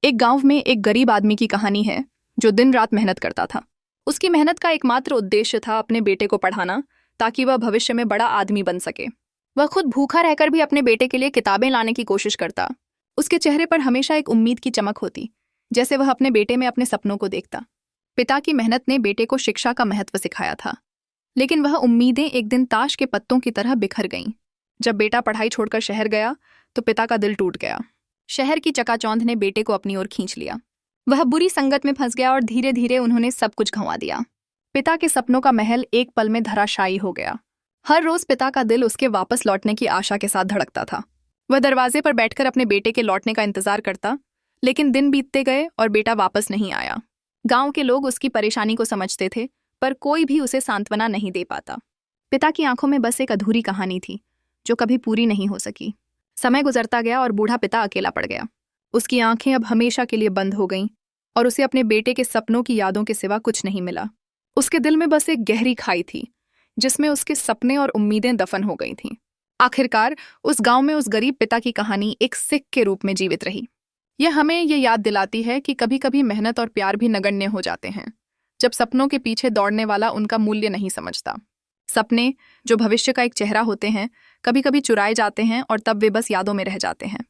एक गांव में एक गरीब आदमी की कहानी है जो दिन रात मेहनत करता था। उसकी मेहनत का एकमात्र उद्देश्य था अपने बेटे को पढ़ाना, ताकि वह भविष्य में बड़ा आदमी बन सके। वह खुद भूखा रहकर भी अपने बेटे के लिए किताबें लाने की कोशिश करता। उसके चेहरे पर हमेशा एक उम्मीद की चमक होती, जैसे वह अपने बेटे में अपने सपनों को देखता। पिता की मेहनत ने बेटे को शिक्षा का महत्व सिखाया था, लेकिन वह उम्मीदें एक दिन ताश के पत्तों की तरह बिखर गईं। जब बेटा पढ़ाई छोड़कर शहर गया तो पिता का दिल टूट गया। शहर की चकाचौंध ने बेटे को अपनी ओर खींच लिया। वह बुरी संगत में फंस गया और धीरे धीरे उन्होंने सब कुछ गंवा दिया। पिता के सपनों का महल एक पल में धराशायी हो गया। हर रोज पिता का दिल उसके वापस लौटने की आशा के साथ धड़कता था। वह दरवाजे पर बैठकर अपने बेटे के लौटने का इंतजार करता, लेकिन दिन बीतते गए और बेटा वापस नहीं आया। गांव के लोग उसकी परेशानी को समझते थे, पर कोई भी उसे सांत्वना नहीं दे पाता। पिता की आंखों में बस एक अधूरी कहानी थी जो कभी पूरी नहीं हो सकी। समय गुजरता गया और बूढ़ा पिता अकेला पड़ गया। उसकी आंखें अब हमेशा के लिए बंद हो गईं और उसे अपने बेटे के सपनों की यादों के सिवा कुछ नहीं मिला। उसके दिल में बस एक गहरी खाई थी जिसमें उसके सपने और उम्मीदें दफन हो गई थीं। आखिरकार उस गांव में उस गरीब पिता की कहानी एक सिक्ख के रूप में जीवित रही। यह हमें ये याद दिलाती है कि कभी कभी मेहनत और प्यार भी नगण्य हो जाते हैं, जब सपनों के पीछे दौड़ने वाला उनका मूल्य नहीं समझता। सपने, जो भविष्य का एक चेहरा होते हैं, कभी कभी चुराए जाते हैं और तब वे बस यादों में रह जाते हैं।